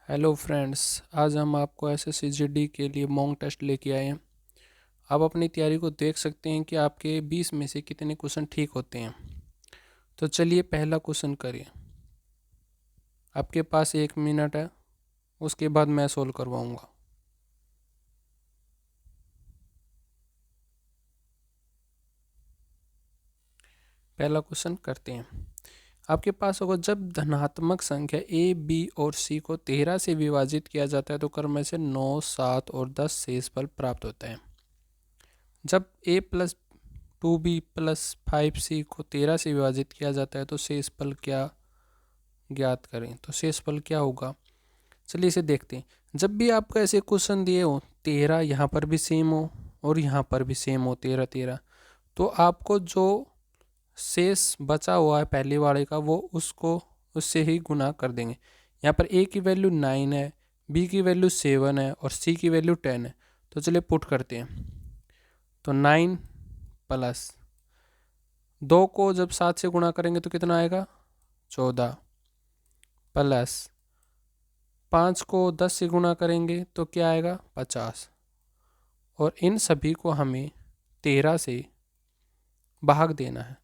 Hello friends, आज हम आपको एसएससी के लिए मॉक टेस्ट लेके आए हैं। आप अपनी तैयारी को देख सकते हैं कि आपके 20 में से कितने क्वेश्चन ठीक होते हैं। तो चलिए पहला क्वेश्चन करिए। आपके पास 1 मिनट है, उसके बाद मैं सोल्व करवाऊंगा। पहला क्वेश्चन करते हैं। आपके पास होगा, जब धनात्मक संख्या ए बी और सी को 13 से विभाजित किया जाता है तो क्रम में से 9, 7 और 10 शेषफल प्राप्त होता है। जब a प्लस 2b+5c को 13 से विभाजित किया जाता है तो शेषफल क्या ज्ञात करें। तो शेषफल क्या होगा, चलिए इसे देखते हैं। जब भी आपको ऐसे क्वेश्चन दिए हो 13, यहाँ पर भी सेम हो और यहाँ पर भी सेम हो 13 13, तो आपको जो शेष बचा हुआ है पहले वाले का वो उसको उससे ही गुना कर देंगे। यहाँ पर a की वैल्यू 9 है, b की वैल्यू 7 है और c की वैल्यू 10 है। तो चलिए पुट करते हैं। तो 9 प्लस 2 को जब 7 से गुणा करेंगे तो कितना आएगा 14, प्लस 5 को 10 से गुणा करेंगे तो क्या आएगा 50, और इन सभी को हमें 13 से भाग देना है।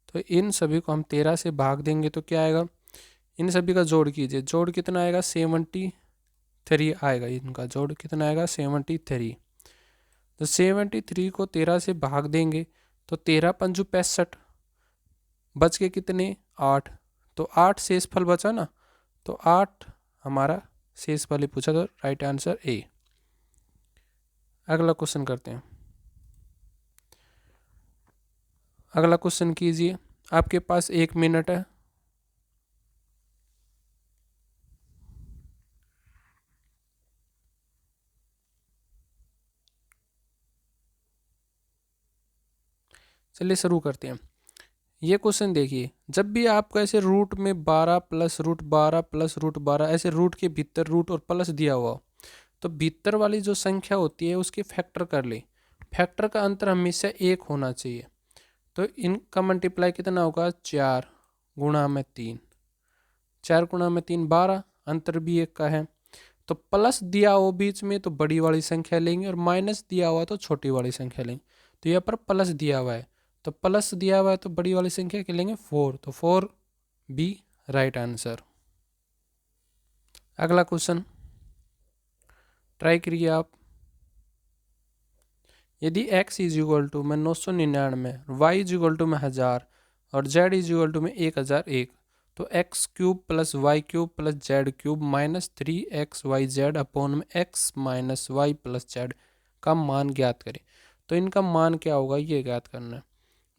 तो इन सभी को हम 13 से भाग देंगे तो क्या आएगा, इन सभी का जोड़ कीजिए, जोड़ कितना आएगा 73 आएगा। इनका जोड़ कितना आएगा 73। तो 73 को 13 से भाग देंगे तो 13 पंजू 65, बच के कितने 8, तो 8 शेषफल बचा ना, तो 8 हमारा शेषफल ही पूछा, तो राइट आंसर ए। अगला क्वेश्चन करते हैं। अगला क्वेश्चन कीजिए, आपके पास 1 मिनट है। चलिए शुरू करते हैं। ये क्वेश्चन देखिए, जब भी आपको ऐसे रूट में 12 प्लस रूट 12 प्लस रूट 12 ऐसे रूट के भीतर रूट और प्लस दिया हुआ हो, तो भीतर वाली जो संख्या होती है उसकी फैक्टर कर ले। फैक्टर का अंतर हमेशा 1 होना चाहिए। तो इनका मल्टीप्लाई कितना होगा 4 गुणा में 3, 4 गुणा में 3 12, अंतर भी 1 का है। तो प्लस दिया हो बीच में तो बड़ी वाली संख्या लेंगे और माइनस दिया हुआ तो छोटी वाली संख्या लेंगे। तो यहाँ पर प्लस दिया हुआ है तो प्लस दिया हुआ है तो बड़ी वाली संख्या के लेंगे 4, तो 4 बी राइट आंसर। अगला क्वेश्चन ट्राई करिए आप। यदि x इज इक्वल टू में 999, y इज इक्वल टू में 1000 और z इज इक्वल टू में 1001, तो x cube plus y cube plus z cube minus 3xyz upon में x minus y plus z का मान ज्ञात करें। तो इनका मान क्या होगा ये ज्ञात करना है।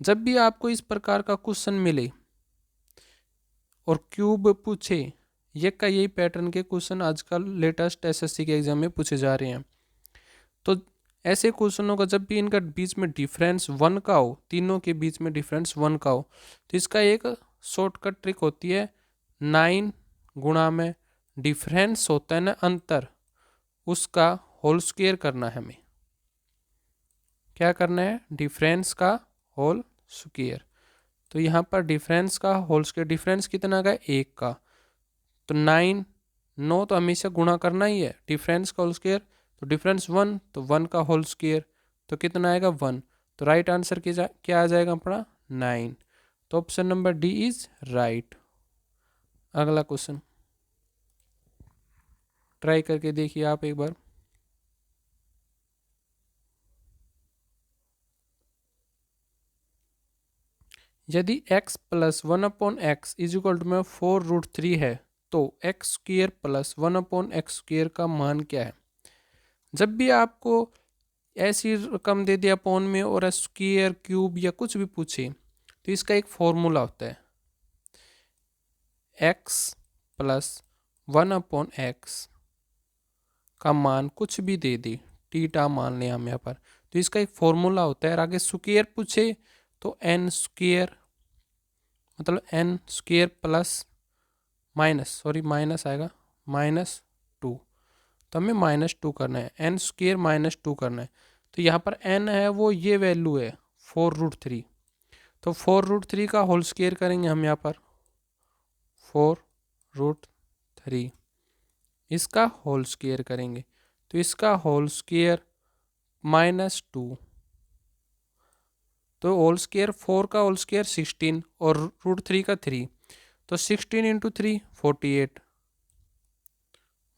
जब भी आपको इस प्रकार का क्वेश्चन मिले और क्यूब पूछे, ये का यही पैटर्न के क्वेश्चन आजकल लेटेस्ट एसएससी के एग्जाम में पूछे जा रहे हैं। तो ऐसे क्वेश्चनों का जब भी इनका बीच में डिफरेंस 1 का हो, तीनों के बीच में डिफरेंस 1 का हो, तो इसका एक शॉर्टकट ट्रिक होती है 9 गुणा में डिफरेंस होता है ना अंतर, उसका होल स्क्वायर करना है। हमें क्या करना है डिफरेंस का होल स्क्वायर। तो यहाँ पर डिफरेंस का होल स्क्वायर, डिफरेंस कितना का 1 का, तो 9 तो हमेशा गुणा करना ही है डिफरेंस का होल स्क्वायर, तो डिफरेंस 1 तो 1 का होल स्क्वायर, तो कितना आएगा 1। तो राइट आंसर क्या आ जाएगा अपना 9। तो option number D is right. अगला क्वेश्चन ट्राई करके देखिए आप एक बार। यदि x plus 1/x is equal to में 4√3 है तो x square plus 1/x square का मान क्या है। जब भी आपको ऐसी रकम दे दिया अपॉन में और स्क्वायर क्यूब या कुछ भी पूछे, तो इसका एक फॉर्मूला होता है x प्लस 1/x का मान कुछ भी दे दे, टीटा मान लें हम यहाँ पर, तो इसका एक फॉर्मूला होता है। और आगे स्क्वायर पूछे तो n स्क्वायर मतलब n स्क्वायर प्लस माइनस आएगा -2, तो हमें -2 करना है, n स्क्वायर -2 करना है। तो यहाँ पर n है वो ये वैल्यू है 4√3, तो 4√3 का होल स्क्वायर करेंगे हम यहाँ पर 4√3, इसका होल स्क्वायर करेंगे तो इसका होल स्क्वायर -2, तो होल स्क्वायर 4 का होल स्क्वायर 16 और √3 का 3, तो 16 × 3 48,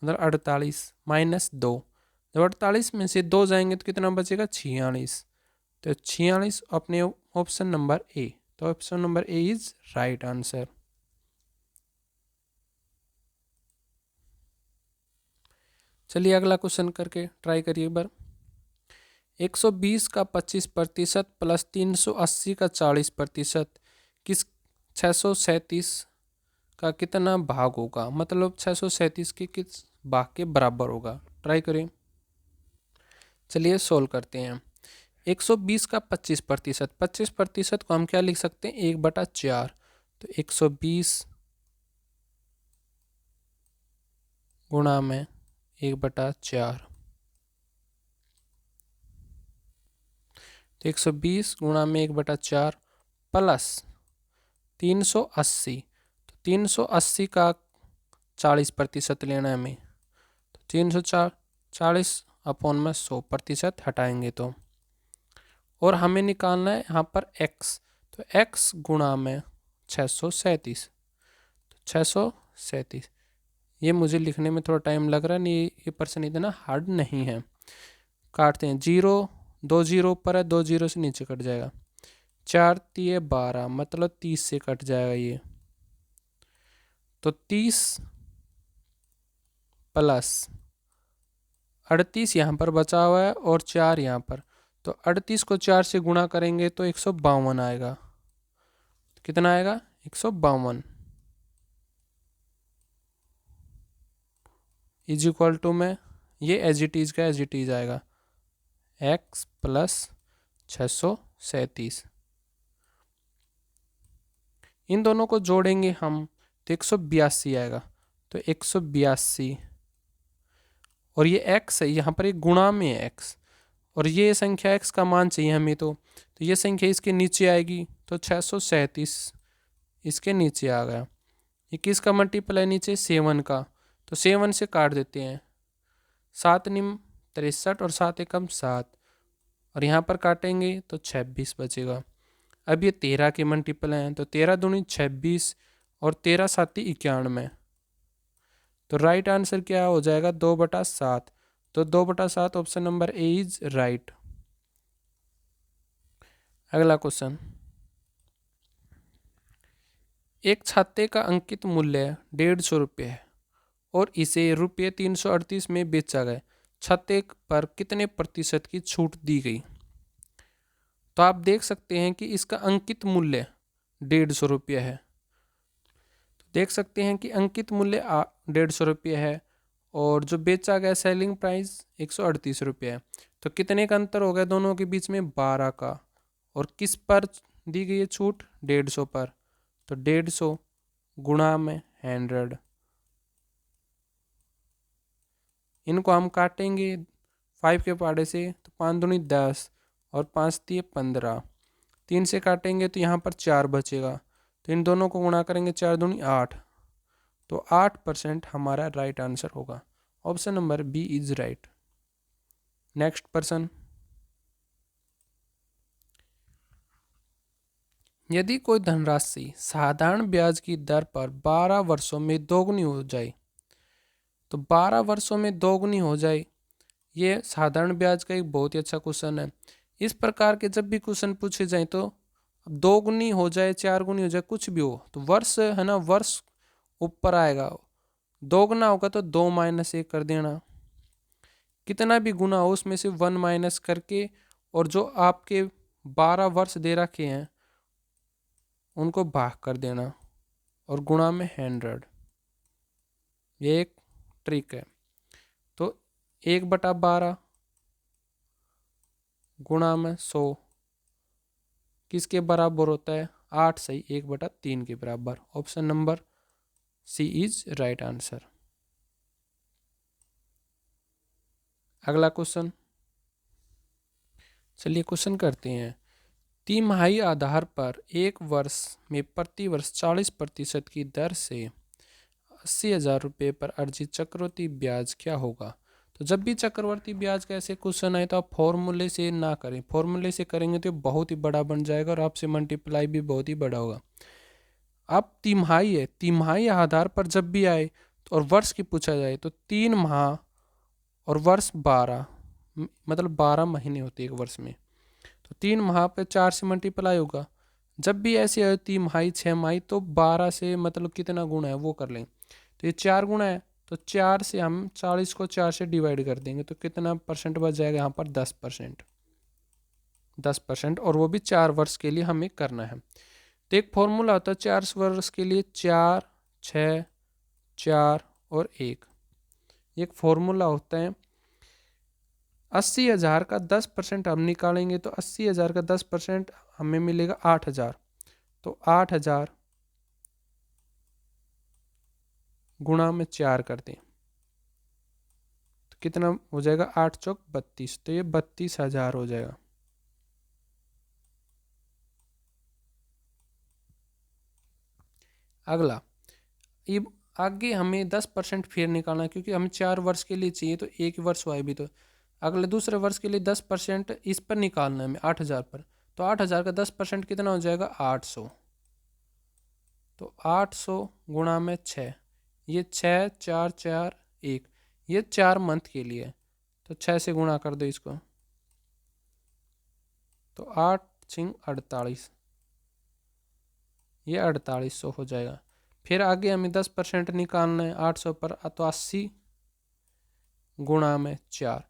मतलब 48 -2। जब 48 में से 2 जाएंगे तो कितना बचेगा 46, तो 46 अपने ऑप्शन नंबर ए, तो option number A is right answer. चलिए अगला क्वेश्चन करके ट्राई करिए एक बार। 120 का 25% प्लस 380 का 40% किस 637 का कितना भाग होगा, मतलब 637 के किस भाग के बराबर होगा। ट्राई करें। चलिए सोल्व करते हैं। 120 का 25%, 25% को हम क्या लिख सकते हैं 1/4, तो 120 गुणा में 1/4, तो 120 गुणा में 1/4 प्लस 380, तो 380 का 40% लेना है हमें, तो 340 अपॉन में 100% हटाएंगे तो, और हमें निकालना है यहाँ पर x, तो x गुणा में 637, तो 637, ये मुझे लिखने में थोड़ा टाइम लग रहा है, नहीं ये पर्सन इतना हार्ड नहीं है। काटते हैं, 2 जीरो ऊपर है, 2 जीरो से नीचे कट जाएगा, 4 × 12 मतलब 30 से कट जाएगा ये, तो 30 प्लस 38 यहाँ पर बचा हुआ है और 4 यहाँ पर, तो 38 को 4 से गुणा करेंगे तो 152 आएगा। कितना आएगा 152 इज इक्वल टू में ये एज इट इज का एज इट इज आएगा x प्लस 637, इन दोनों को जोड़ेंगे हम तो 182 आएगा, तो 182, और ये x है यहाँ पर एक गुणा में है x, और ये संख्या x का मान चाहिए हमें, तो ये संख्या इसके नीचे आएगी, तो 637 इसके नीचे आ गया। ये किसका मल्टीपल है नीचे 7 का, तो 7 से काट देते हैं, 7 × 63 और 7 × 7, और यहाँ पर काटेंगे तो 26 बचेगा। अब ये 13 के मल्टीपल हैं, तो 13 दूनी 26 और 13 साती 91, तो राइट आंसर क्या हो जाएगा 2/7, तो 2/7 option number A is right. अगला क्वेश्चन, एक छाते का अंकित मूल्य 150 रुपये है और इसे रुपये 338 में बेचा गया, छाते पर कितने प्रतिशत की छूट दी गई। तो आप देख सकते हैं कि इसका अंकित मूल्य 150 रुपये है, तो देख सकते हैं कि अंकित मूल्य 150 रुपये है और जो बेचा गया सेलिंग प्राइस 138 रुपये है, तो कितने का अंतर हो गया दोनों के बीच में 12 का, और किस पर दी गई है छूट 150 पर, तो 150 गुणा में 100, इनको हम काटेंगे 5 के पहाड़े से, तो 5 दूनी 10 और 5 × 3 15, 3 से काटेंगे तो यहाँ पर 4 बचेगा, तो इन दोनों को गुणा करेंगे 4 दूनी 8, तो 8% हमारा राइट आंसर होगा। Option number B is right. Next person, यदि कोई धनराशि साधारण ब्याज की दर पर 12 वर्षों में दोगुनी हो जाए, तो 12 वर्षों में दोगुनी हो जाए, ये साधारण ब्याज का एक बहुत ही अच्छा क्वेश्चन है। इस प्रकार के जब भी क्वेश्चन पूछे जाए तो दोगुनी हो जाए 4 गुनी हो जाए कुछ भी हो, तो वर्ष है ना, वर्ष ऊपर आएगा, दोगुना होगा तो 2 - 1 कर देना, कितना भी गुना हो उसमें से 1 माइनस करके, और जो आपके 12 वर्ष दे रखे हैं उनको भाग कर देना और गुणा में 100, ये एक ट्रिक है। तो 1/12 गुणा में 100 किसके बराबर होता है 8, सही 1/3 के बराबर। Option number C is right answer. अगला क्वेश्चन, चलिए क्वेश्चन करते हैं। तिमाही आधार पर एक वर्ष में प्रति वर्ष 40% की दर से 80,000 रुपये पर अर्जित चक्रवर्ती ब्याज क्या होगा। तो जब भी चक्रवर्ती ब्याज का ऐसे क्वेश्चन आए तो आप फॉर्मूले से ना करें, फॉर्मूले से करेंगे तो बहुत ही बड़ा बन जाएगा और आपसे मल्टीप्लाई भी बहुत ही बड़ा होगा। अब तिमाही है, तिमाही आधार पर जब भी आए और वर्ष की पूछा जाए तो 3 माह और वर्ष 12, मतलब 12 महीने होते हैं एक वर्ष में, तो 3 माह पे 4 से मल्टीप्लाई होगा। जब भी ऐसे आए तिमाही 6 माही तो 12 से मतलब कितना गुना है वो कर लें, तो ये 4 गुना है, तो 4 से हम 40 को 4 से डिवाइड कर देंगे तो कितना परसेंट बच जाएगा यहाँ पर 10%, 10%, और वो भी 4 वर्ष के लिए हमें करना है। तो एक फॉर्मूला होता है 4 वर्ष के लिए 4, 6, 4 और 1, एक फॉर्मूला होता है। 80,000 का 10% हम निकालेंगे तो 80,000 का 10% हमें मिलेगा 8,000, तो 8,000 गुणा में 4 कर दें तो कितना हो जाएगा, 8 चौक 32, तो ये 32,000 हो जाएगा। अगला, ये आगे हमें 10% फिर निकालना है क्योंकि हमें 4 वर्ष के लिए चाहिए, तो एक वर्ष हुआ भी, तो अगले दूसरे वर्ष के लिए 10% इस पर निकालना है हमें 8,000 पर, तो 8,000 का 10% कितना हो जाएगा 800, तो 800 गुणा में 6, ये 6, 4, 4, 1, ये 4 मंथ के लिए, तो 6 से गुणा कर दो इसको, तो 8 6 48, ये 4800 हो जाएगा। फिर आगे हमें 10% निकालना है 800 पर, तो 80 गुणा में 4,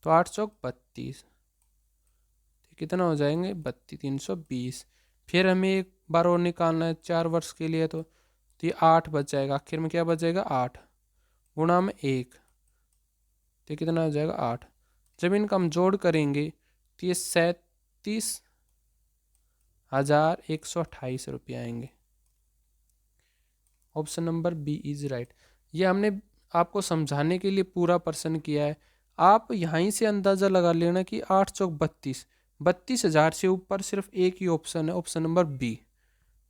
तो 8 चौक 32, कितना हो जाएंगे 32, 320। फिर हमें एक बार और निकालना है 4 वर्ष के लिए, तो ये 8 बच जाएगा, आखिर में क्या बच जाएगा 8 गुणा में 1, तो कितना हो जाएगा 8। जब इनका हम जोड़ करेंगे तो ये 37,128 रुपये आएंगे। Option number B is right. ये हमने आपको समझाने के लिए पूरा प्रश्न किया है, आप यहीं से अंदाज़ा लगा लेना कि 8 चौक 32, 32,000 से ऊपर सिर्फ एक ही ऑप्शन है, ऑप्शन नंबर बी,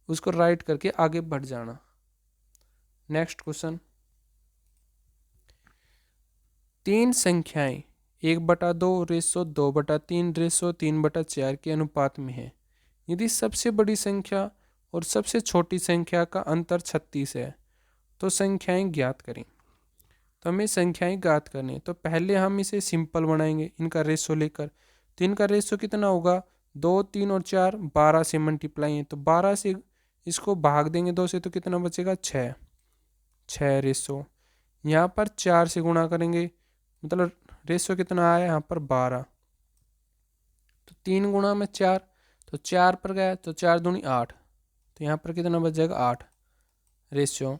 उसको राइट करके आगे बढ़ जाना। नेक्स्ट क्वेश्चन, 3 संख्याएं 1/2:2/3:3/4 के अनुपात में है। यदि सबसे बड़ी संख्या और सबसे छोटी संख्या का अंतर 36 है तो संख्याएं ज्ञात करें। तो हमें संख्याएं ज्ञात करनी है, तो पहले हम इसे सिंपल बनाएंगे इनका रेशो लेकर, तो इनका रेशो कितना होगा 2, 3 और 4 12 से मल्टीप्लाई है, तो 12 से इसको भाग देंगे 2 से, तो कितना बचेगा 6, 6 रेशो। यहाँ पर 4 से गुणा करेंगे, मतलब रेशो कितना आया यहाँ पर 12, तो 3 गुणा में 4, तो 4 पर गया तो 4 दूनी 8, तो यहाँ पर कितना बच जाएगा 8 रेशियो,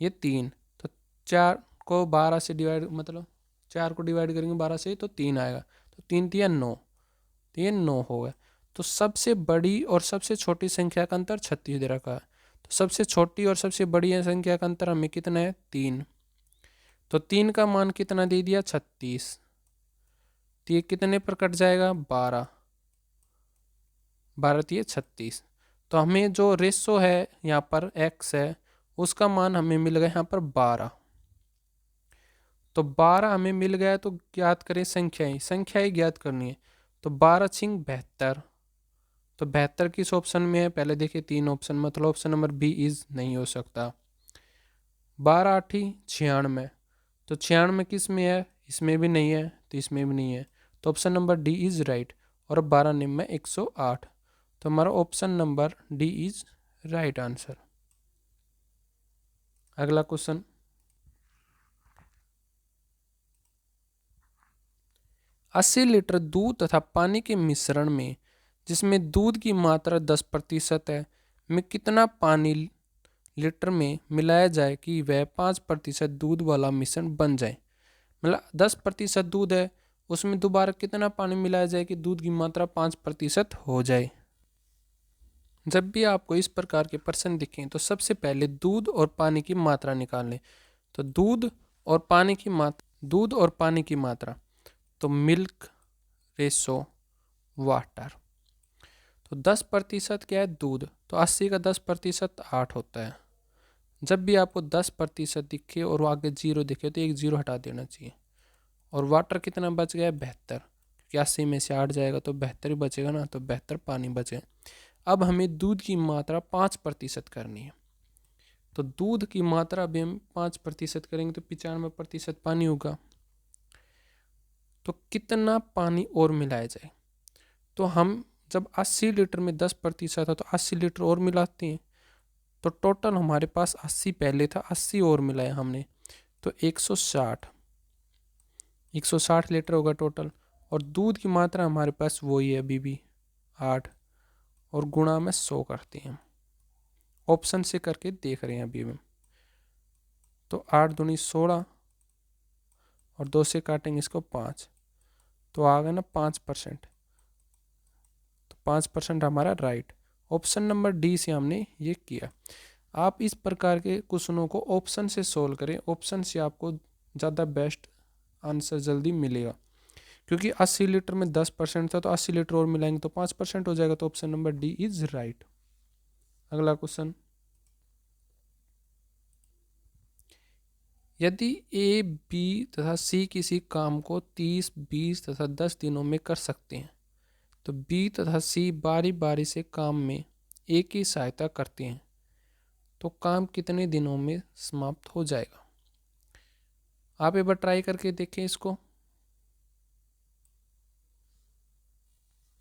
ये 3, तो 4 को 12 से डिवाइड, मतलब 4 को डिवाइड करेंगे 12 से तो 3 आएगा, तो 3 3 9, तो ये 9 हो गया। तो सबसे बड़ी और सबसे छोटी संख्या का अंतर 36 दे रखा है, तो सबसे छोटी और सबसे बड़ी संख्या का अंतर हमें कितना है 3, तो 3 का मान कितना दे दिया 36, तो ये कितने पर कट जाएगा 12, 12 ये 36, तो हमें जो रेशो है यहाँ पर x है उसका मान हमें मिल गया यहाँ पर 12, तो 12 हमें मिल गया, तो ज्ञात करें संख्याएं ज्ञात करनी है, तो 12 छिंग 72, तो 72 किस ऑप्शन में है पहले देखिए 3 ऑप्शन, मतलब ऑप्शन नंबर बी इज नहीं हो सकता। 12 8 96, तो 96 किस में है, इसमें भी नहीं है तो इसमें भी नहीं है, तो option number D is right, और 12 निम में 108, तो हमारा option number D is right answer. अगला क्वेश्चन, 80 लीटर दूध तथा पानी के मिश्रण में जिसमें दूध की मात्रा 10% है में कितना पानी लीटर में मिलाया जाए कि वह 5% दूध वाला मिश्रण बन जाए। मतलब 10% दूध है उसमें दोबारा कितना पानी मिलाया जाए कि दूध की मात्रा 5% हो जाए। जब भी आपको इस प्रकार के प्रश्न दिखें तो सबसे पहले दूध और पानी की मात्रा निकाल लें। तो दूध और पानी की मात्रा, तो मिल्क रेशो वाटर, तो 10% क्या है? दूध। तो 80 का 10% 8 होता है। जब भी आपको 10% दिखे और वो आगे 0 दिखे तो एक 0 हटा देना चाहिए। और वाटर कितना बच गया? 72, क्योंकि 80 में से 8 जाएगा तो 72 ही बचेगा ना, तो 72 पानी बचे। अब हमें दूध की मात्रा 5% करनी है। तो दूध की मात्रा अभी हम 5% करेंगे तो 95% पानी होगा। तो कितना पानी और मिलाया जाए? तो हम जब 80 लीटर में 10% है तो 80 लीटर और मिलाते हैं। तो टोटल हमारे पास 80 पहले था, 80 और मिलाया हमने, तो 160 लीटर होगा टोटल। और दूध की मात्रा हमारे पास वही है अभी भी 8, और गुणा में 100 करते हैं। ऑप्शन से करके देख रहे हैं अभी हम। तो 8 दूनी 16 और 2 से काटेंगे इसको 5, तो आ गया ना 5%। तो 5% हमारा राइट। ऑप्शन नंबर डी से हमने ये किया। आप इस प्रकार के क्वेश्चनों को ऑप्शन से सोल्व करें, ऑप्शन से आपको ज़्यादा बेस्ट आंसर जल्दी मिलेगा। क्योंकि 80 लीटर में 10% था तो 80 लीटर और मिलाएंगे तो 5% हो जाएगा। तो option number D is right. अगला क्वेश्चन, यदि ए, बी तथा सी किसी काम को 30, 20 तथा 10 दिनों में कर सकते हैं तो बी तथा सी बारी बारी से काम में ए की सहायता करते हैं तो काम कितने दिनों में समाप्त हो जाएगा? आप एक बार ट्राई करके देखें इसको।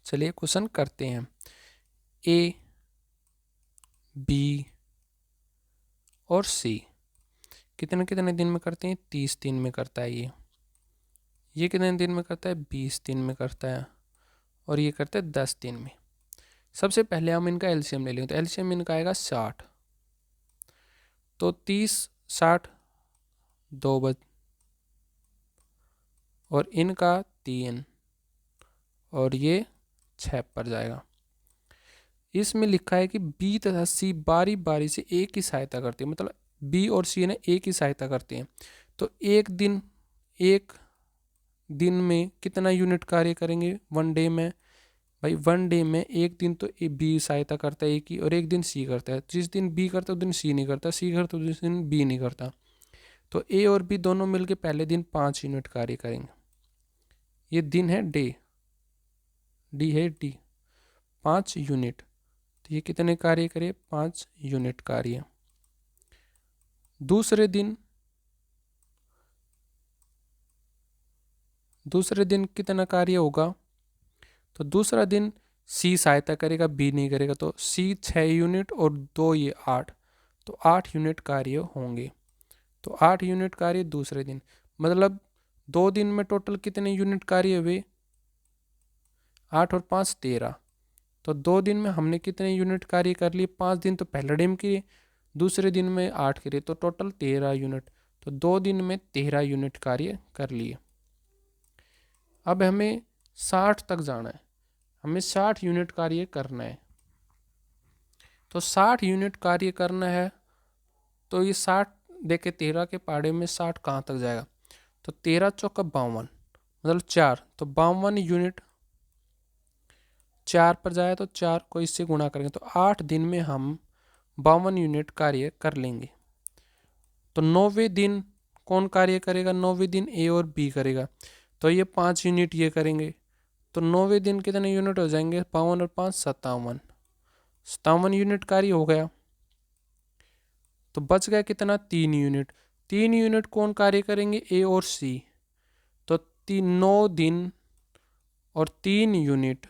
चलिए क्वेश्चन करते हैं। ए, बी और सी कितने कितने दिन में करते हैं? 30 दिन में करता है ये कितने दिन में करता है? 20 दिन में करता है, और ये करता है 10 दिन में। सबसे पहले हम इनका एलसीएम ले लेंगे, तो एलसीएम इनका आएगा 60। तो 30, 60 2 बच, और इनका 3, और ये 6 पर जाएगा। इसमें लिखा है कि बी तथा सी बारी बारी से ए की सहायता करते हैं, मतलब बी और सी ने ए की सहायता करते हैं। तो एक दिन में कितना यूनिट कार्य करेंगे? 1 डे में। भाई 1 डे में एक दिन तो बी सहायता करता है ए की, और एक दिन सी करता है। जिस दिन बी करता है उस दिन सी नहीं करता, सी करता है उस दिन बी नहीं करता। तो ए और बी दोनों मिलके पहले दिन 5 यूनिट कार्य करेंगे। ये दिन है डे, डी है डी, 5 यूनिट। तो ये कितने कार्य करे? 5 यूनिट कार्य। दूसरे दिन कितना कार्य होगा? तो दूसरा दिन सी सहायता करेगा, बी नहीं करेगा। तो सी 6 यूनिट और 2 ये 8, तो 8 यूनिट कार्य होंगे। तो 8 यूनिट कार्य दूसरे दिन, मतलब 2 दिन में टोटल कितने यूनिट कार्य हुए? 8 और 5 13। तो 2 दिन में हमने कितने यूनिट कार्य कर लिए? 5 दिन तो पहले डे में किए, दूसरे दिन में 8 किए, तो टोटल 13 यूनिट। तो 2 दिन में 13 यूनिट कार्य कर लिए। अब हमें 60 तक जाना है, हमें 60 यूनिट कार्य करना है। तो 60 यूनिट कार्य करना है, तो ये 60 देखे 13 के पहाड़े में 60 कहाँ तक जाएगा? तो 13 चौका 52, मतलब 4, तो 52 यूनिट 4 पर जाए तो 4 को इससे गुणा करेंगे तो 8 दिन में हम 52 यूनिट कार्य कर लेंगे। तो 9वें दिन कौन कार्य करेगा? 9वें दिन ए और बी करेगा। तो ये 5 यूनिट ये करेंगे। तो 9वें दिन कितने यूनिट हो जाएंगे? 52 और 5 57, 57 यूनिट कार्य हो गया। तो बच गया कितना? 3 यूनिट। 3 यूनिट कौन कार्य करेंगे? ए और सी। तो 9 दिन और 3 यूनिट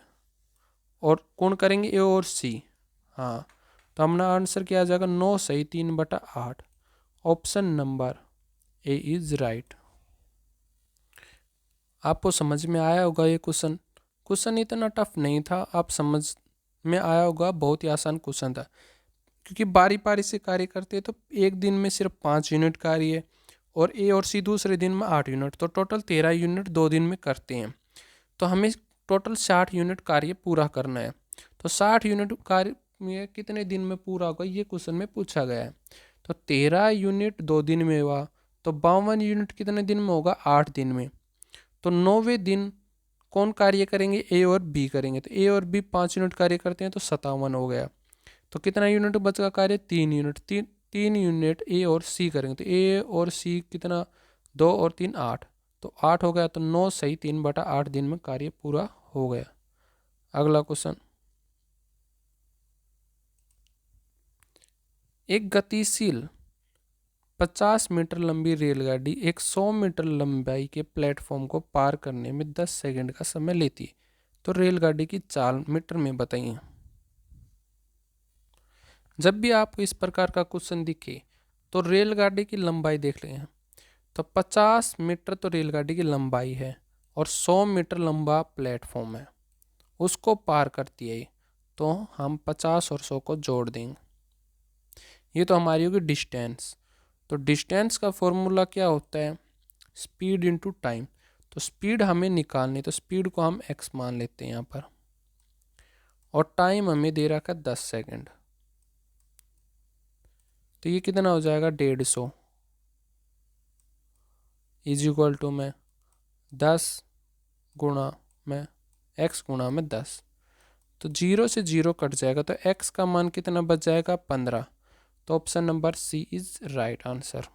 और कौन करेंगे? ए और सी। हाँ, तो हमारा आंसर क्या आ जाएगा? 9 सही 3/8। Option number A is right. आपको समझ में आया होगा ये क्वेश्चन इतना टफ नहीं था, आप समझ में आया होगा, बहुत ही आसान क्वेश्चन था। क्योंकि बारी बारी से कार्य करते हैं तो एक दिन में सिर्फ 5 यूनिट कार्य है, और ए और सी दूसरे दिन में 8 यूनिट, तो टोटल 13 यूनिट 2 दिन में करते हैं। तो हमें टोटल 60 यूनिट कार्य पूरा करना है। तो 60 यूनिट कार्य में कितने दिन में पूरा होगा, ये क्वेश्चन में पूछा गया है। तो 13 यूनिट 2 दिन में हुआ, तो 52 यूनिट कितने दिन में होगा? 8 दिन में। तो 9वें दिन कौन कार्य करेंगे, ए और बी करेंगे। तो ए और बी 5 यूनिट कार्य करते हैं तो 57 हो गया। तो कितना यूनिट बचेगा कार्य, 3 यूनिट। 3 यूनिट ए और सी करेंगे तो ए और सी कितना, 2 और 3 8, तो 8 हो गया। तो 9 सही 3/8 दिन में कार्य पूरा हो गया। अगला क्वेश्चन, एक गतिशील 50 मीटर लंबी रेलगाड़ी एक 100 मीटर लंबाई के प्लेटफॉर्म को पार करने में 10 सेकंड का समय लेती है। तो रेलगाड़ी की चाल मीटर में बताइए। जब भी आपको इस प्रकार का क्वेश्चन दिखे तो रेलगाड़ी की लंबाई देख लें। तो 50 मीटर तो रेलगाड़ी की लंबाई है और 100 मीटर लंबा प्लेटफॉर्म है, उसको पार करती है। तो हम 50 और 100 को जोड़ देंगे। ये तो हमारी होगी डिस्टेंस। तो डिस्टेंस का फॉर्मूला क्या होता है, स्पीड इनटू टाइम। तो स्पीड हमें निकालनी, तो स्पीड को हम x मान लेते हैं यहाँ पर, और टाइम हमें दे रखा है 10 सेकंड। तो ये कितना हो जाएगा, 150 इज इक्वल टू में 10 गुणा में x गुणा में 10। तो 0 से 0 कट जाएगा, तो x का मान कितना बच जाएगा, 15। तो option number C is right answer.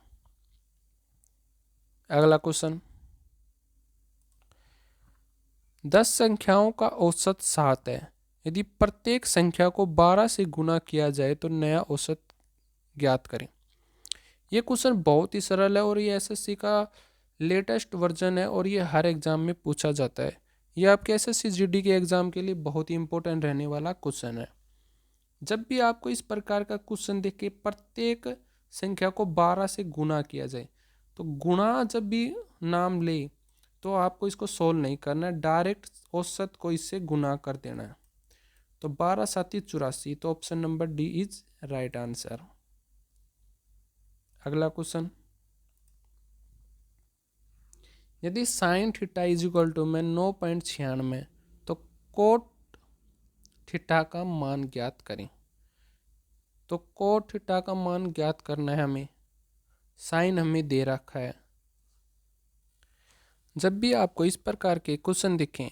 अगला क्वेश्चन, 10 संख्याओं का औसत 7 है। यदि प्रत्येक संख्या को 12 से गुना किया जाए तो नया औसत ज्ञात करें। ये क्वेश्चन बहुत ही सरल है और ये एसएससी का लेटेस्ट वर्जन है और ये हर एग्जाम में पूछा जाता है। ये आपके एसएससी जीडी के एग्जाम के लिए बहुत ही इंपॉर्टेंट रहने वाला क्वेश्चन है। जब भी आपको इस प्रकार का क्वेश्चन देख के प्रत्येक संख्या को 12 से गुना किया जाए, तो गुणा जब भी नाम ले तो आपको इसको सोल्व नहीं करना है, डायरेक्ट औसत को इससे गुना कर देना है। तो 12 7 84, तो option number D is right answer. अगला क्वेश्चन, यदि sine theta is equal to में 9.96 तो कोट थीटा का मान ज्ञात करें। तो कोट थीटा का मान ज्ञात करना है हमें, साइन हमें दे रखा है। जब भी आपको इस प्रकार के क्वेश्चन दिखें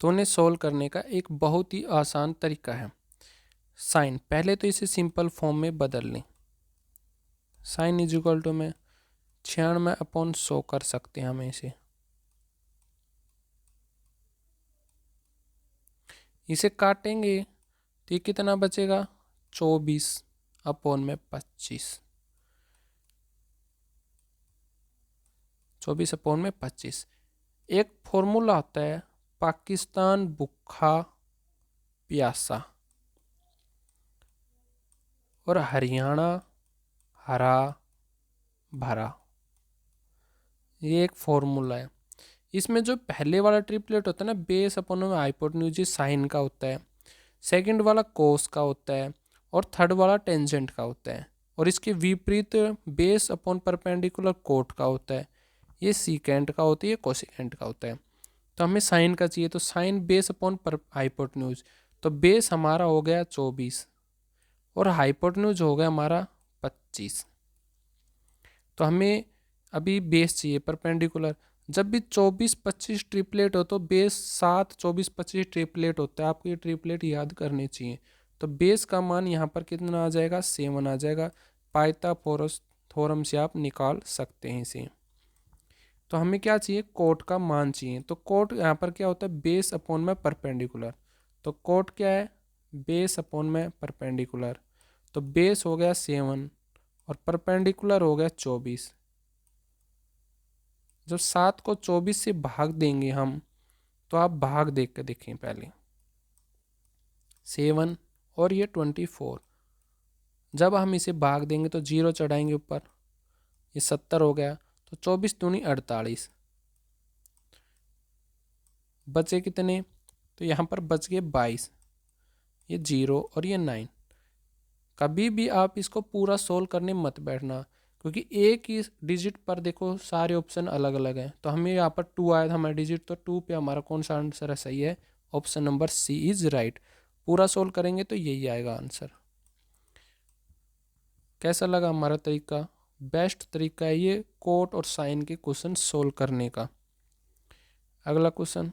तो उन्हें सोल्व करने का एक बहुत ही आसान तरीका है। साइन, पहले तो इसे सिंपल फॉर्म में बदल लें। साइन इज इक्वल टू में 96/100 कर सकते हैं हम इसे काटेंगे तो ये कितना बचेगा, 24/25। 24/25। एक फॉर्मूला होता है, पाकिस्तान भूखा प्यासा और हरियाणा हरा भरा। ये एक फॉर्मूला है। इसमें जो पहले वाला ट्रिपलेट होता है ना, बेस अपॉन में हाइपोटेन्यूज साइन का होता है, सेकंड वाला कोस का होता है और थर्ड वाला टेंजेंट का होता है, और इसके विपरीत बेस अपॉन परपेंडिकुलर कोट का होता है। ये सीकेंट का होता है, ये कोसिकेंट का होता है। तो हमें साइन का चाहिए, तो साइन बेस अपॉन पर हाइपोटेन्यूज। तो बेस हमारा हो गया 24 और हाइपोटेन्यूज हो गया हमारा 25। तो हमें अभी बेस चाहिए परपेंडिकुलर। जब भी 24-25 ट्रिपलेट हो तो बेस 7 24-25 ट्रिपलेट होता है, आपको ये ट्रिपलेट याद करने चाहिए। तो बेस का मान यहाँ पर कितना आ जाएगा, 7 आ जाएगा। पाइथागोरस थ्योरम से आप निकाल सकते हैं इसे। तो हमें क्या चाहिए, कोट का मान चाहिए। तो कोट यहाँ पर क्या होता है, बेस अपॉन में परपेंडिकुलर। तो कोट क्या है, बेस अपॉन में परपेंडिकुलर। तो बेस हो गया 7 और परपेंडिकुलर हो गया 24। जब 7 को 24 से भाग देंगे हम, तो आप भाग देख कर देखें पहले, 7 और ये 24। जब हम इसे भाग देंगे तो 0 चढ़ाएंगे ऊपर, ये 70 हो गया। तो 24 दूनी 48, बचे कितने, तो यहाँ पर बच गए 22, ये 0 और ये 9। कभी भी आप इसको पूरा सोल्व करने मत बैठना, क्योंकि एक ही डिजिट पर देखो सारे ऑप्शन अलग अलग हैं। तो हमें यहाँ पर 2 आया था हमारा डिजिट, तो 2 पे हमारा कौन सा आंसर है, सही है, option number C is right. पूरा सोल्व करेंगे तो यही आएगा आंसर। कैसा लगा हमारा तरीका, बेस्ट तरीका है ये कोट और साइन के क्वेश्चन सोल्व करने का। अगला क्वेश्चन,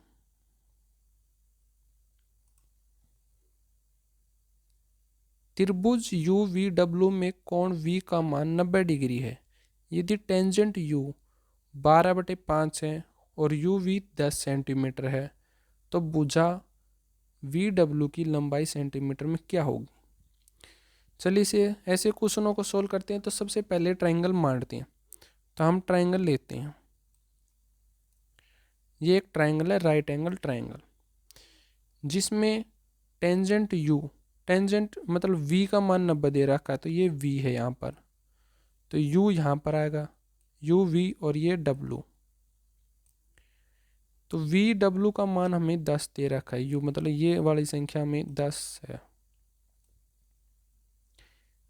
त्रिभुज यू वी डब्ल्यू में कोण V का मान 90 डिग्री है। यदि टेंजेंट U 12/5 है और यू वी 10 सेंटीमीटर है तो भुजा वी डब्ल्यू की लंबाई सेंटीमीटर में क्या होगी। चलिए इसे ऐसे क्वेश्चनों को सोल्व करते हैं। तो सबसे पहले ट्रायंगल मारते हैं। तो हम ट्रायंगल लेते हैं। ये एक ट्रायंगल है, राइट एंगल ट्रायंगल, जिसमें टेंजेंट U, टेंजेंट मतलब V का मान 90 दे रखा है तो ये V है यहाँ पर, तो U यहाँ पर आएगा, U V और ये W। तो V W का मान हमें 10 दे रखा है, U मतलब ये वाली संख्या में 10 है।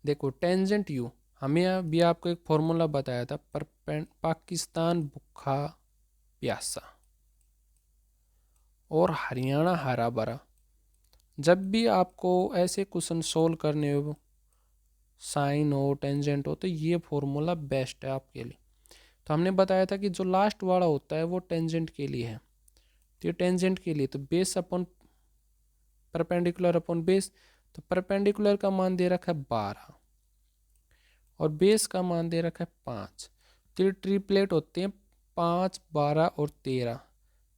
देखो टेंजेंट U, हमें अभी आपको एक फॉर्मूला बताया था, पाकिस्तान भूखा प्यासा और हरियाणा हरा भरा। जब भी आपको ऐसे क्वेश्चन सोल्व करने हो, साइन हो टेंजेंट हो, तो ये फॉर्मूला बेस्ट है आपके लिए। तो हमने बताया था कि जो लास्ट वाला होता है वो टेंजेंट के लिए है। तो ये टेंजेंट के लिए तो base upon perpendicular upon base, तो परपेंडिकुलर का मान दे रखा है 12 और बेस का मान दे रखा है 5। तो ये ट्रिपलेट होते हैं 5, 12 और 13।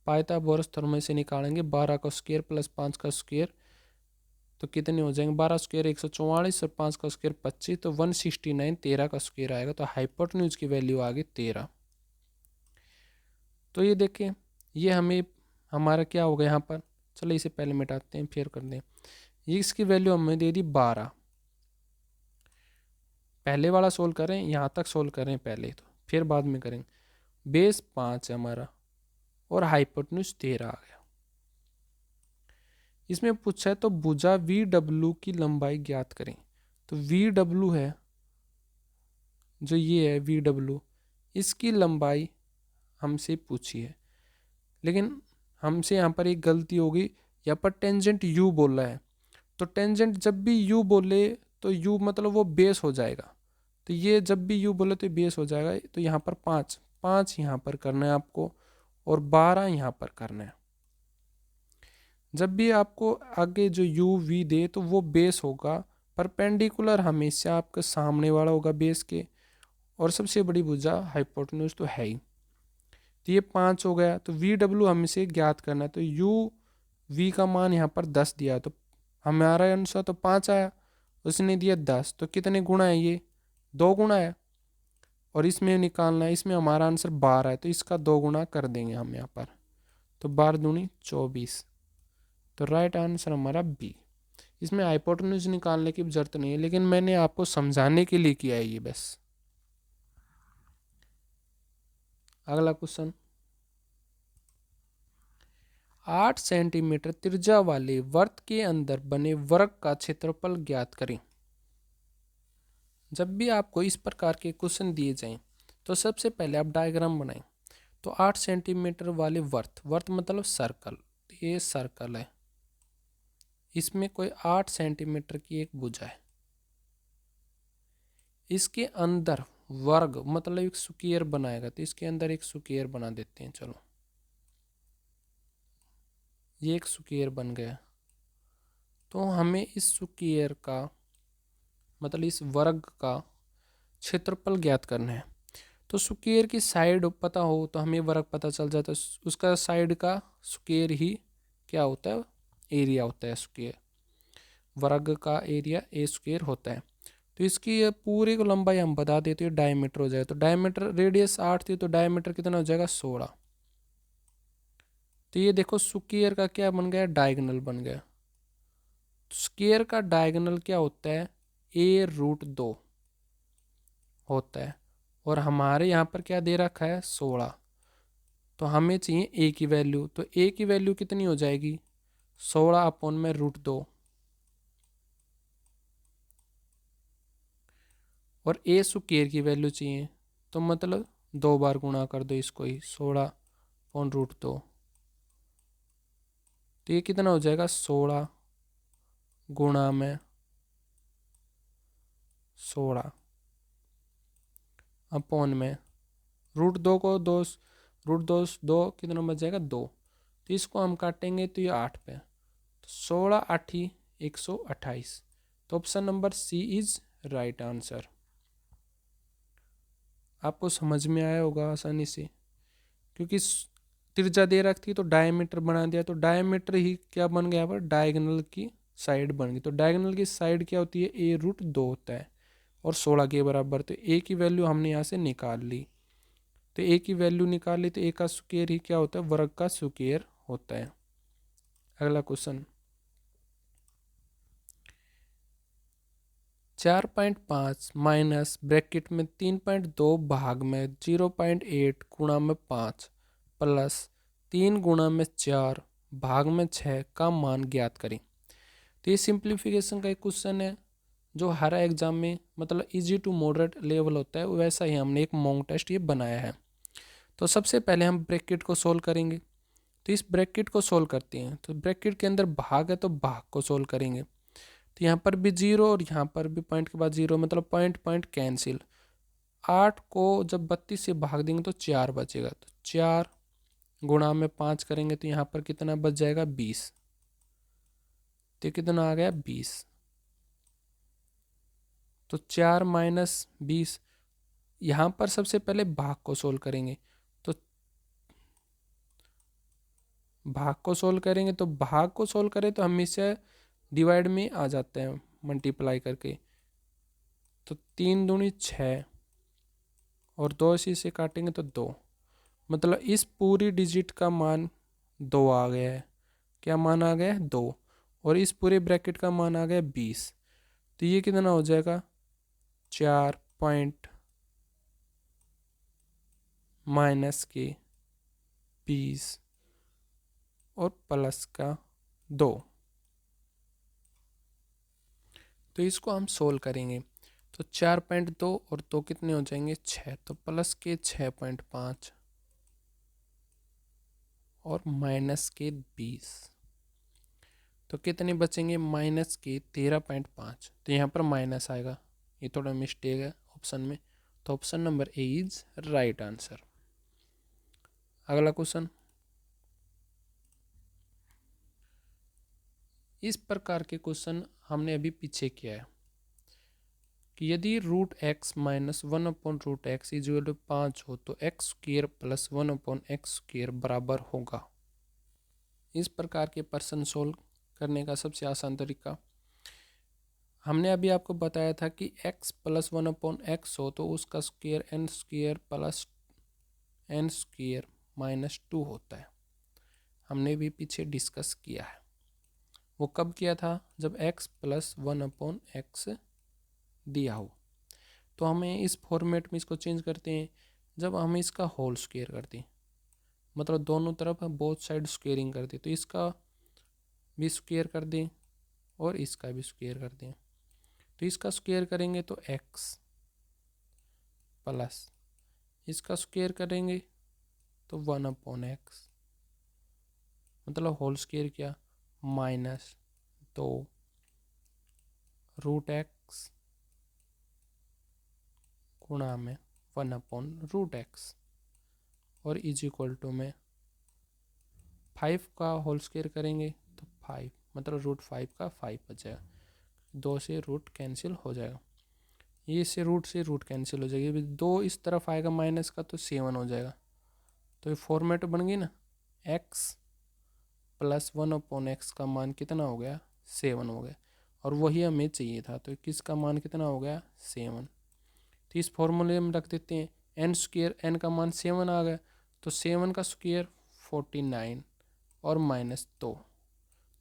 पाइथागोरस थ्योरम से निकालेंगे 12 का स्क्वायर प्लस 5 का स्क्वायर तो कितने हो जाएंगे, 12 स्क्वायर 144 और 5 का स्क्वायर 25, तो 169। 13 का स्क्वायर आएगा तो हाइपोटेन्यूज की वैल्यू आ गई 13। तो ये देखें, ये हमें हमारा क्या होगा यहाँ पर, चलो इसे पहले मिटाते हैं फिर कर दें। ये इसकी वैल्यू हमें दे दी 12। पहले वाला सोल्व करें, यहाँ तक सोल्व करें पहले, तो फिर बाद में करेंगे। बेस 5 है हमारा और हाइपोटेन्यूज 13 आ गया। इसमें पूछा है तो भुजा वी डब्ल्यू की लंबाई ज्ञात करें। तो वी डब्ल्यू है जो ये है वी डब्ल्यू, इसकी लंबाई हमसे पूछी है, लेकिन हमसे यहाँ पर एक गलती होगी। यहाँ पर टेंजेंट यू बोल रहा है, तो टेंजेंट जब भी यू बोले तो यू मतलब वो बेस हो जाएगा। तो ये जब भी यू बोले तो बेस हो जाएगा। तो यहाँ पर 5 यहाँ पर करना है आपको और 12 यहाँ पर करना है। जब भी आपको आगे जो यू वी दे तो वो बेस होगा, परपेंडिकुलर हमेशा आपके सामने वाला होगा बेस के, और सबसे बड़ी भुजा हाइपोटेन्यूज तो है ही। तो ये 5 हो गया। तो वी डब्ल्यू हमसे ज्ञात करना है, तो यू वी का मान यहाँ पर 10 दिया, तो हमारा आंसर तो 5 आया। उसने दिया 10, तो कितने गुना है, ये 2 गुना है। और इसमें निकालना है, इसमें हमारा आंसर 12 है, तो इसका 2 गुना कर देंगे हम यहाँ पर, तो 12 दूनी 24। तो राइट आंसर हमारा बी। इसमें हाइपोटेन्यूज निकालने की जरूरत नहीं है, लेकिन मैंने आपको समझाने के लिए किया है ये बस। अगला क्वेश्चन, 8 सेंटीमीटर त्रिज्या वाले वर्त के अंदर बने वर्ग का क्षेत्रफल ज्ञात करें। जब भी आपको इस प्रकार के क्वेश्चन दिए जाएं तो सबसे पहले आप डायग्राम बनाएं। तो 8 सेंटीमीटर वाले वर्त, वर्त मतलब सर्कल, ये सर्कल है, इसमें कोई 8 सेंटीमीटर की एक भुजा है, इसके अंदर वर्ग मतलब एक स्क्वायर बनाएगा, तो इसके अंदर एक स्क्वायर बना देते हैं। चलो ये एक स्क्वायर बन गया। तो हमें इस स्क्वायर का मतलब इस वर्ग का क्षेत्रफल ज्ञात करना है। तो स्क्वायर की साइड पता हो तो हमें वर्ग पता चल जाता है, उसका साइड का स्क्वायर ही क्या होता है, एरिया होता है। स्क्वायर वर्ग का एरिया ए स्क्वायर होता है। तो इसकी पूरी को लंबाई हम बता देते हैं, डायमीटर हो जाएगा। तो डायमीटर रेडियस 8 थी, तो डायमीटर कितना हो जाएगा 16। तो ये देखो स्क्वायर का क्या बन गया, डायगोनल बन गया। स्क्वायर का डायगोनल क्या होता है, a√2 होता है, और हमारे यहाँ पर क्या दे रखा है 16। तो हमें चाहिए a की वैल्यू, तो a की वैल्यू कितनी हो जाएगी 16/√2, और a स्क्वायर की वैल्यू चाहिए, तो मतलब 2 बार गुणा कर दो इसको ही 16/√2। तो ये कितना हो जाएगा 16 गुणा में 16 अपॉन में √2 को 2 कितना बच जाएगा 2। तो इसको हम काटेंगे तो ये 8 पे, तो 16 8 128। तो option number C is right answer. आपको समझ में आया होगा आसानी से, क्योंकि त्रिज्या दे रखी तो डायमीटर बना दिया, तो डायमीटर ही क्या बन गया, पर डायगोनल की साइड बन गई। तो डायगोनल की साइड क्या होती है, a√2 होता है और 16 के बराबर। तो a की वैल्यू हमने यहाँ से निकाल ली, तो a की वैल्यू निकाल ली, तो a का स्क्वायर ही क्या होता है, वर्ग का स्क्वायर होता है। अगला क्वेश्चन 4.5 माइनस ब्रैकेट में 3.2 भाग में 0.8 गुणा में 5 प्लस 3 गुणा में 4 भाग में 6 का मान ज्ञात करें। तो ये सिंप्लीफिकेशन का एक क्वेश्चन है जो हर एग्जाम में मतलब इजी टू मॉडरेट लेवल होता है, वैसा ही हमने एक मॉक टेस्ट ये बनाया है। तो सबसे पहले हम ब्रैकेट को सोल्व करेंगे। तो इस ब्रैकेट को सोल्व करते हैं, तो ब्रैकेट के अंदर भाग है तो भाग को सोल्व करेंगे। तो यहाँ पर भी 0 और यहाँ पर भी पॉइंट के बाद 0, मतलब पॉइंट पॉइंट कैंसिल। 8 को जब 32 से भाग देंगे तो 4 बचेगा, तो 4 गुणा में 5 करेंगे तो यहाँ पर कितना बच जाएगा, 20। तो कितना आ गया, 20। तो 4 माइनस 20, यहाँ पर सबसे पहले भाग को सोल्व करेंगे। तो भाग को सोल्व करेंगे, तो भाग को सोल्व करें तो हमेशा डिवाइड में आ जाते हैं मल्टीप्लाई करके। तो 3 दूनी 6 और 2 इसी से काटेंगे तो 2, मतलब इस पूरी डिजिट का मान 2 आ गया है। क्या मान आ गया है, 2। और इस पूरे ब्रैकेट का मान आ गया 20। तो ये कितना हो जाएगा, 4 पॉइंट माइनस के 20 और प्लस का 2। तो इसको हम सोल्व करेंगे। तो 4.2 और 2 कितने हो जाएंगे, 6। तो प्लस के 6.5 और माइनस के 20, तो कितने बचेंगे, माइनस के 13.5। तो यहाँ पर माइनस आएगा, ये थोड़ा मिस्टेक है ऑप्शन में। तो option number A is right answer. अगला क्वेश्चन, इस प्रकार के क्वेश्चन हमने अभी पीछे किया है कि यदि √x minus 1/√x equal to 5 हो तो x² प्लस 1/x² बराबर होगा। इस प्रकार के प्रश्न सोल्व करने का सबसे आसान तरीका, हमने अभी आपको बताया था कि x प्लस 1/x हो तो उसका square n² plus n² minus 2 होता है। हमने भी पीछे डिस्कस किया है। वो कब किया था, जब x प्लस 1/x दिया हो। तो हमें इस फॉर्मेट में इसको चेंज करते हैं जब हम इसका होल स्क्वायर करते हैं, मतलब दोनों तरफ बोथ साइड स्क्वेयरिंग करते हैं। तो इसका भी स्क्वायर कर दें और इसका भी स्क्वायर कर दें। तो इसका स्क्वायर करेंगे तो x प्लस इसका स्क्वायर करेंगे तो 1/x, मतलब होल स्क्वायर क्या, माइनस 2 √x गुणा में 1/√x और इज इक्वल टू में 5 का होल स्क्वायर करेंगे तो 5, मतलब √5 का 5 बच जाएगा। 2 से रूट कैंसिल हो जाएगा, ये से रूट कैंसिल हो जाएगी। 2 इस तरफ आएगा माइनस का तो 7 हो जाएगा। तो ये फॉर्मेट बन गई ना, x प्लस 1/x का मान कितना हो गया, 7 हो गया। और वही हमें चाहिए था, तो किसका मान कितना हो गया, 7। तो इस फॉर्मूले में रख देते हैं n², n का मान 7 आ गया, तो 7 का स्क्वायर 49 और माइनस 2,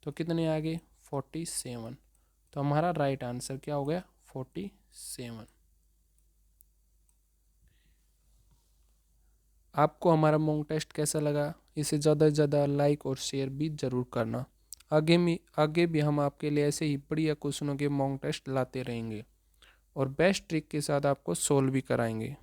तो कितने आ गए, 47। तो हमारा राइट आंसर क्या हो गया, 47। आपको हमारा मॉक टेस्ट कैसा लगा, इसे ज़्यादा से ज़्यादा लाइक और शेयर भी ज़रूर करना। आगे भी हम आपके लिए ऐसे ही बढ़िया क्वेश्चनों के मॉक टेस्ट लाते रहेंगे और बेस्ट ट्रिक के साथ आपको सोल्व भी कराएंगे।